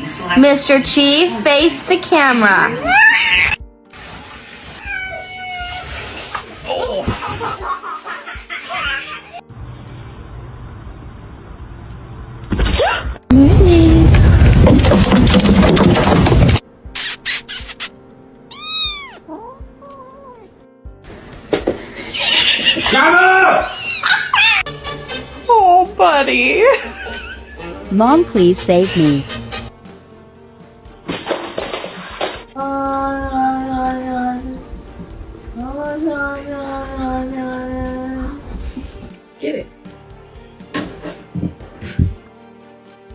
Mr. Chief, face the camera. Oh, buddy. Mom, please save me.